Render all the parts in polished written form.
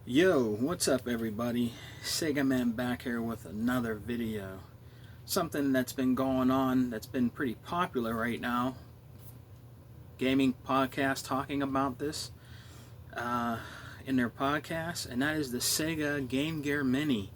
Yo, what's up everybody? Sega Man back here with another video. Something that's been going on that's been pretty popular right now. Gaming podcast talking about this in their podcast, and that is the Sega Game Gear Mini.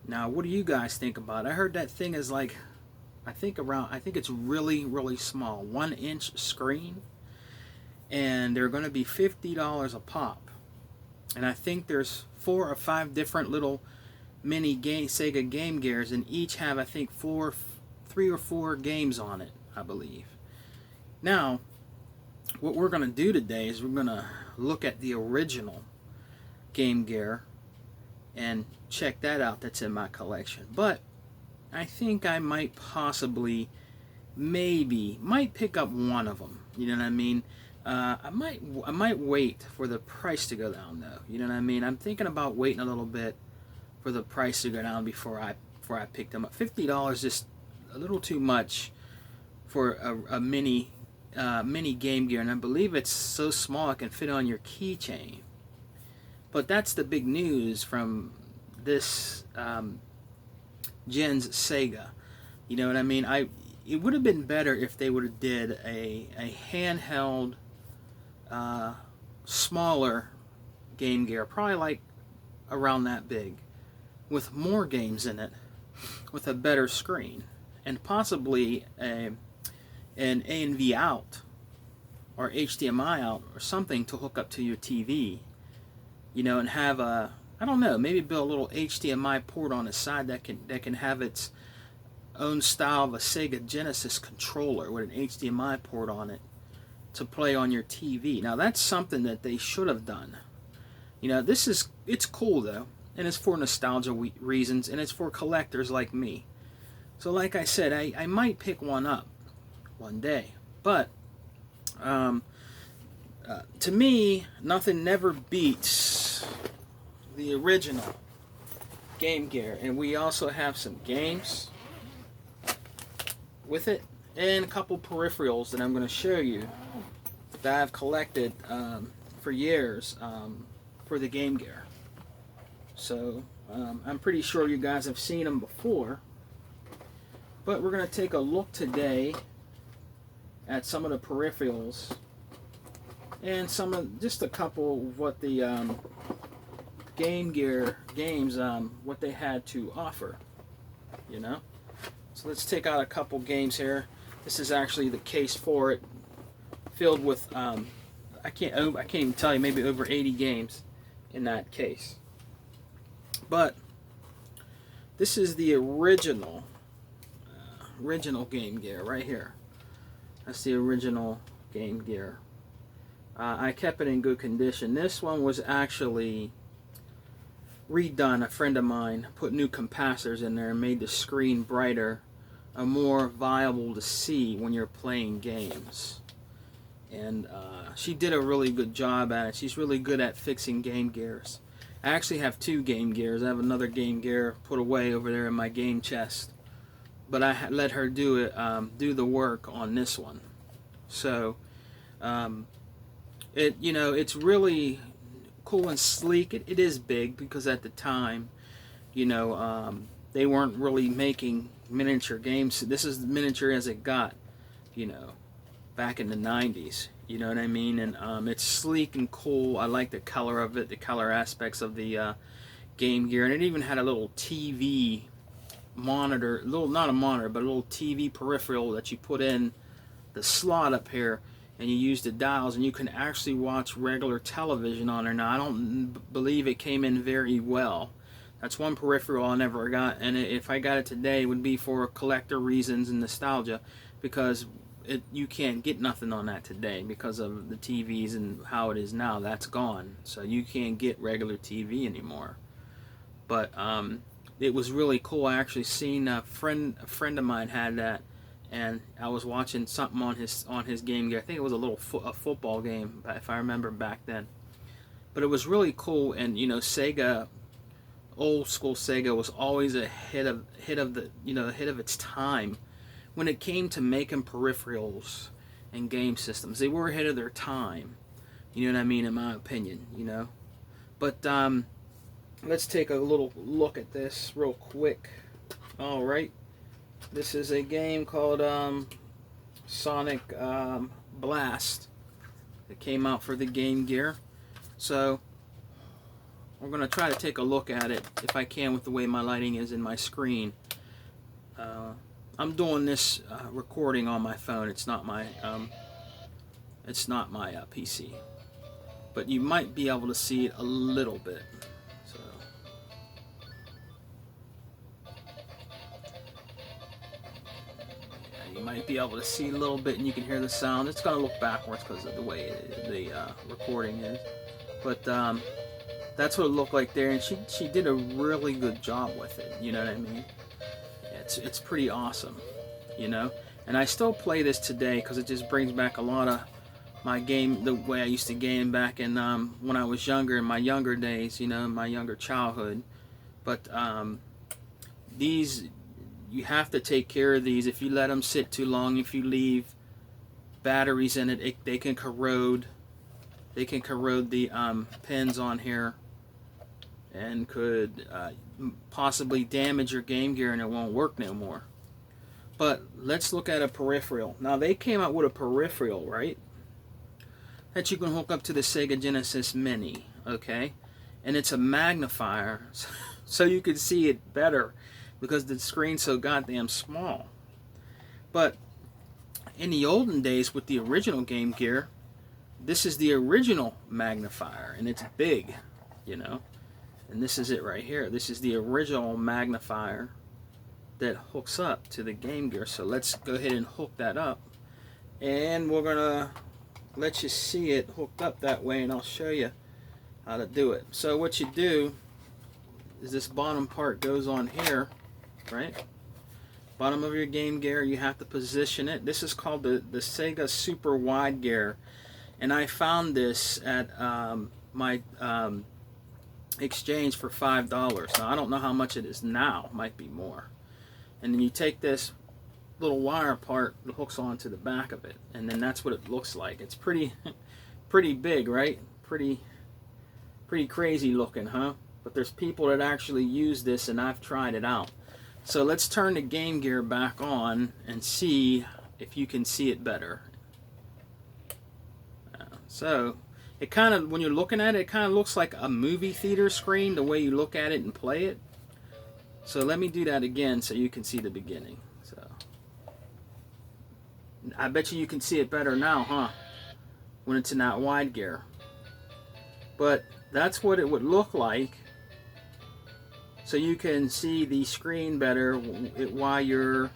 Now, what do you guys think about it? I heard that thing is like, I think it's really small, 1-inch screen, and they're going to be $50 a pop. And I think there's 4 or 5 different little mini Sega Game Gears, and each have, I think, 3 or 4 games on it, I believe. Now, what we're going to do today is we're going to look at the original Game Gear and check that out. That's in my collection. But I think I might possibly, might pick up one of them. You know what I mean? I might wait for the price to go down though. You know what I mean? I'm thinking about waiting a little bit for the price to go down before I pick them up. $50 is just a little too much for a mini Game Gear, and I believe it's so small it can fit on your keychain. But that's the big news from this gen's Sega. You know what I mean? It would have been better if they would have did a handheld, smaller Game Gear, probably like around that big, with more games in it, with a better screen, and possibly an A&V out or HDMI out or something to hook up to your TV, you know, and have a, I don't know, maybe build a little HDMI port on the side that can have its own style of a Sega Genesis controller with an HDMI port on it to play on your TV. Now that's something that they should have done. You know, it's cool though, and it's for nostalgia reasons, and it's for collectors like me. So like I said, I might pick one up one day, but to me, nothing never beats the original Game Gear. And we also have some games with it, and a couple peripherals that I'm going to show you that I've collected for years for the Game Gear. So I'm pretty sure you guys have seen them before, but we're going to take a look today at some of the peripherals and just a couple of what the Game Gear games what they had to offer, you know. So let's take out a couple games here. This is actually the case for it, filled with I can't even tell you, maybe over 80 games in that case. But this is the original Game Gear right here. That's the original Game Gear. I kept it in good condition. This one was actually redone. A friend of mine put new capacitors in there and made the screen brighter and more viable to see when you're playing games. And she did a really good job at it. She's really good at fixing Game Gears. I actually have 2 Game Gears. I have another Game Gear put away over there in my game chest, but I let her do the work on this one. So it's really cool and sleek. It is big because at the time, you know, they weren't really making miniature games. This is miniature as it got, you know, back in the 90s. You know what I mean? And it's sleek and cool. I like the color of it, the color aspects of the Game Gear. And it even had a little TV monitor, not a monitor, but a little TV peripheral that you put in the slot up here, and you use the dials, and you can actually watch regular television on there. Now, I don't believe it came in very well. That's one peripheral I never got, and if I got it today, it would be for collector reasons and nostalgia, because you can't get nothing on that today because of the TVs and how it is now. That's gone, so you can't get regular TV anymore. But it was really cool. I actually seen a friend of mine had that, and I was watching something on his Game Gear. I think it was a football game, if I remember back then. But it was really cool, and you know, Sega, old school Sega, was always ahead of its time when it came to making peripherals and game systems. They were ahead of their time. You know what I mean? In my opinion, you know. But let's take a little look at this real quick. All right, this is a game called Sonic Blast. It came out for the Game Gear. So we're going to try to take a look at it if I can with the way my lighting is in my screen. I'm doing this recording on my phone. It's not my PC, but you might be able to see it a little bit. So yeah, you might be able to see a little bit, and you can hear the sound. It's going to look backwards because of the way the recording is, but that's what it looked like there, and she did a really good job with it. You know what I mean? It's pretty awesome, you know. And I still play this today because it just brings back a lot of my game, the way I used to game back in when I was younger, in my younger days, you know, my younger childhood. But these, you have to take care of these. If you let them sit too long, if you leave batteries in it, they can corrode. They can corrode the pins on here, and could possibly damage your Game Gear, and it won't work no more. But let's look at a peripheral. Now they came out with a peripheral, right, that you can hook up to the Sega Genesis Mini, okay? And it's a magnifier, so you can see it better because the screen's so goddamn small. But in the olden days with the original Game Gear, this is the original magnifier, and it's big, you know. And this is it right here. This is the original magnifier that hooks up to the Game Gear. So let's go ahead and hook that up, and we're gonna let you see it hooked up that way, and I'll show you how to do it. So what you do is this bottom part goes on here, right? Bottom of your Game Gear, you have to position it. This is called the Sega Super Wide Gear, and I found this at my exchange for $5. Now I don't know how much it is now, might be more. And then you take this little wire part that hooks onto the back of it, and then that's what it looks like. It's pretty big, right? Pretty crazy looking, huh? But there's people that actually use this, and I've tried it out. So let's turn the Game Gear back on and see if you can see it better. So it kind of, when you're looking at it, it kind of looks like a movie theater screen, the way you look at it and play it. So let me do that again so you can see the beginning. So I bet you can see it better now, huh? When it's in that wide gear. But that's what it would look like. So you can see the screen better while you're,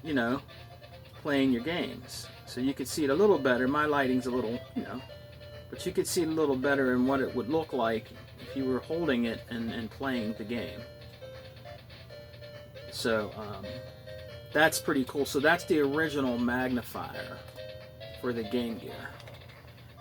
you know, playing your games. So you can see it a little better. My lighting's a little, you know, but you could see it a little better in what it would look like if you were holding it and playing the game. So that's pretty cool. So that's the original magnifier for the Game Gear.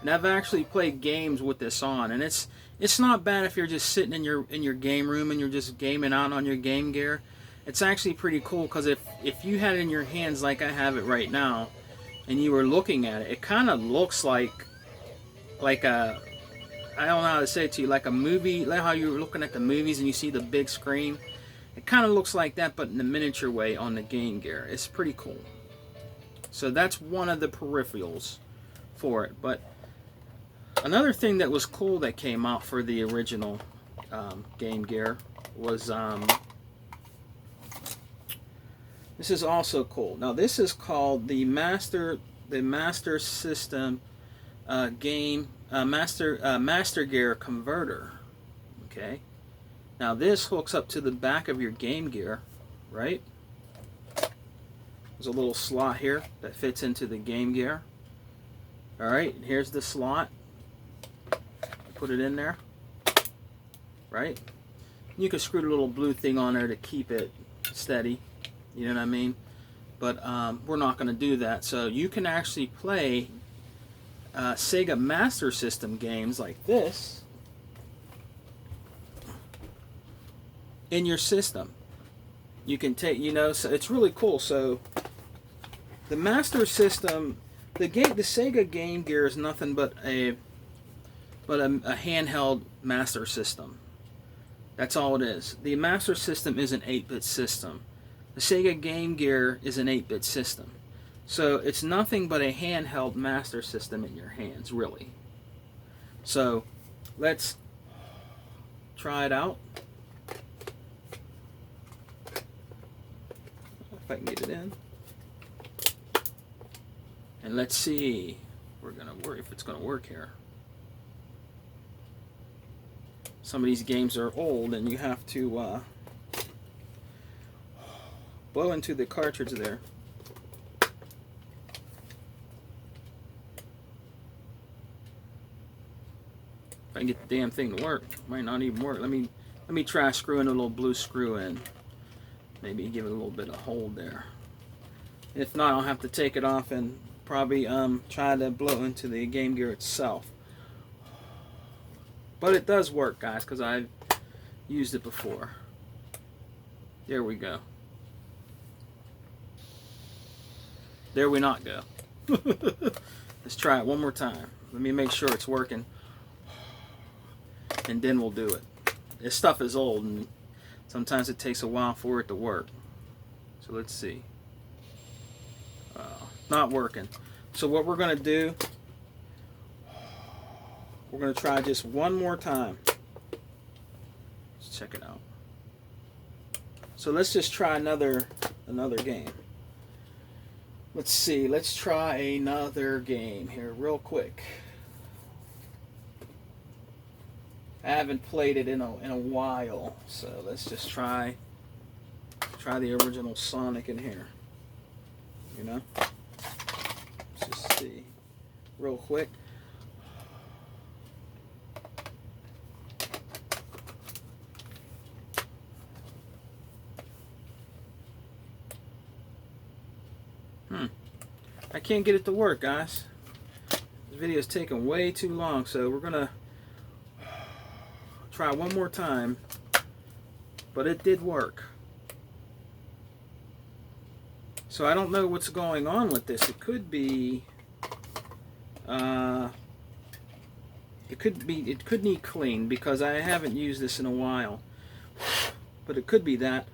And I've actually played games with this on, and it's not bad if you're just sitting in your game room and you're just gaming out on your Game Gear. It's actually pretty cool because if you had it in your hands like I have it right now, and you were looking at it, it kind of looks like a, I don't know how to say it to you, like a movie, like how you're looking at the movies and you see the big screen. It kind of looks like that, but in a miniature way on the Game Gear. It's pretty cool. So that's one of the peripherals for it. But another thing that was cool that came out for the original Game Gear was this is also cool. Now this is called the Master System Master Gear Converter. Okay. Now this hooks up to the back of your Game Gear, right? There's a little slot here that fits into the Game Gear. All right, here's the slot. Put it in there, right? You can screw the little blue thing on there to keep it steady. You know what I mean? But we're not going to do that. So you can actually play Sega Master System games like this in your system. You can take, you know, so it's really cool. So the Master System, the Sega Game Gear is nothing but a but a handheld Master System. That's all it is. The Master System is an 8-bit system. The Sega Game Gear is an 8-bit system. So it's nothing but a handheld Master System in your hands, really. So let's try it out. If I can get it in. And let's see. We're gonna work if it's gonna work here. Some of these games are old and you have to blow into the cartridge there. If I can get the damn thing to work, it might not even work. Let me try screwing a little blue screw in. Maybe give it a little bit of hold there. If not, I'll have to take it off and probably try to blow into the Game Gear itself. But it does work, guys, because I've used it before. There we go. There we not go. Let's try it one more time. Let me make sure it's working. And then we'll do it. This stuff is old and sometimes it takes a while for it to work. So let's see. Not working. So what we're going to do, we're going to try just one more time. Let's check it out. So let's just try another game. Let's see. Let's try another game here real quick. I haven't played it in a while, so let's just try the original Sonic in here. You know? Let's just see real quick. I can't get it to work, guys. This video is taking way too long, so we're gonna try one more time. But it did work. So I don't know what's going on with this. It could be it could need clean because I haven't used this in a while. But it could be that.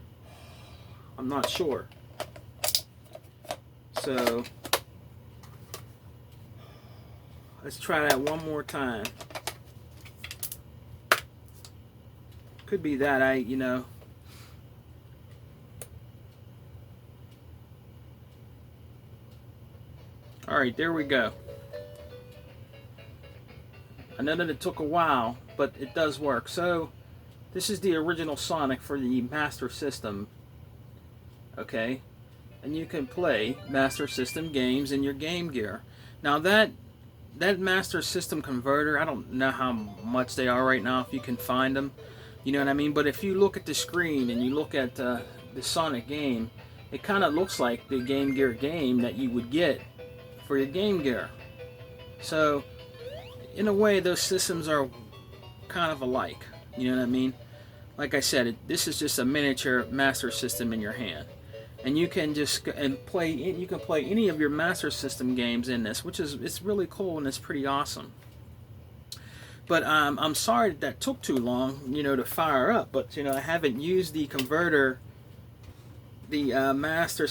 I'm not sure. So let's try that one more time. Could be that you know. Alright, there we go. I know that it took a while, but it does work. So, this is the original Sonic for the Master System. Okay? And you can play Master System games in your Game Gear. Now that Master System converter, I don't know how much they are right now, if you can find them. You know what I mean? But if you look at the screen and you look at the Sonic game, it kind of looks like the Game Gear game that you would get for your Game Gear. So, in a way, those systems are kind of alike. You know what I mean? Like I said, this is just a miniature Master System in your hand. And you can just play any of your Master System games in this, which is it's really cool and it's pretty awesome. But I'm sorry that took too long, you know, to fire up. But you know, I haven't used the converter, the Master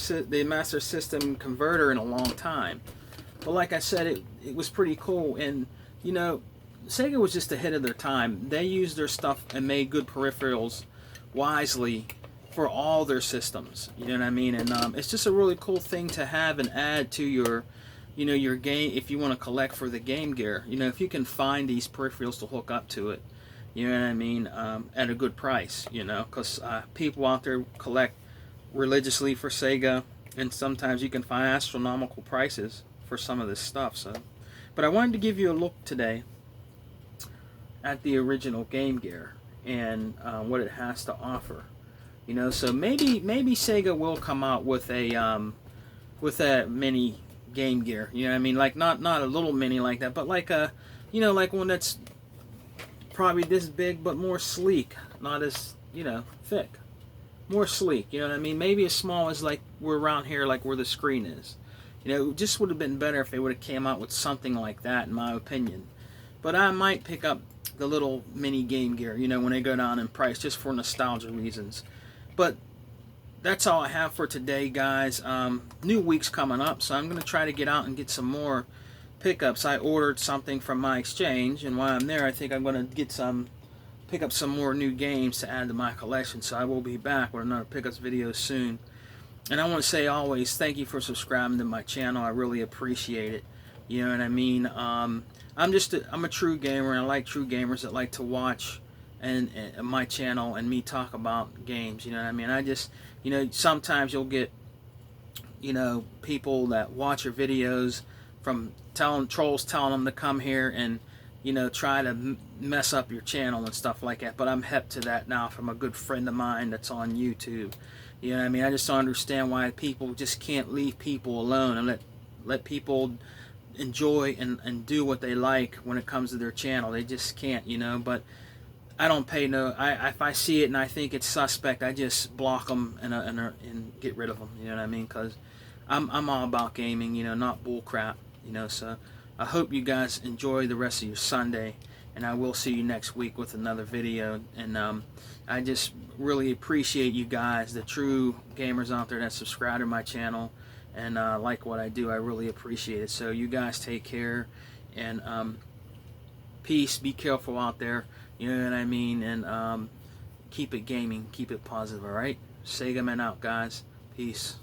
System converter in a long time. But like I said, it was pretty cool, and you know, Sega was just ahead of their time. They used their stuff and made good peripherals wisely for all their systems. You know what I mean? And it's just a really cool thing to have and add to your, you know, your game if you want to collect for the Game Gear. You know, if you can find these peripherals to hook up to it, you know what I mean, at a good price. You know, because people out there collect religiously for Sega, and sometimes you can find astronomical prices for some of this stuff. So, but I wanted to give you a look today at the original Game Gear and what it has to offer. You know, so maybe Sega will come out with a mini Game Gear. You know what I mean? Like not a little mini like that, but like a, you know, like one that's probably this big but more sleek, not as, you know, thick, more sleek. You know what I mean? Maybe as small as like we're around here, like where the screen is. You know, it just would have been better if they would have came out with something like that, in my opinion. but I might pick up the little mini Game Gear, you know, when they go down in price, just for nostalgia reasons. But that's all I have for today, guys. New week's coming up, so I'm going to try to get out and get some more pickups. I ordered something from my exchange, and while I'm there, I think I'm going to pick up some more new games to add to my collection. So I will be back with another pickups video soon. And I want to say always, thank you for subscribing to my channel. I really appreciate it. You know what I mean? I'm a true gamer, and I like true gamers that like to watch and my channel and me talk about games. You know what I mean? I just, you know, sometimes you'll get, you know, people that watch your videos from trolls telling them to come here and, you know, try to mess up your channel and stuff like that. But I'm hep to that now from a good friend of mine that's on YouTube. You know what I mean? I just don't understand why people just can't leave people alone and let people enjoy and do what they like when it comes to their channel. They just can't, you know. But I don't pay no. If I see it and I think it's suspect, I just block them and get rid of them. You know what I mean? Because I'm all about gaming, you know, not bull crap, you know. So I hope you guys enjoy the rest of your Sunday, and I will see you next week with another video. And I just really appreciate you guys, the true gamers out there that subscribe to my channel and like what I do. I really appreciate it. So you guys take care, and peace. Be careful out there. You know what I mean? And keep it gaming. Keep it positive, alright? Sega Man out, guys. Peace.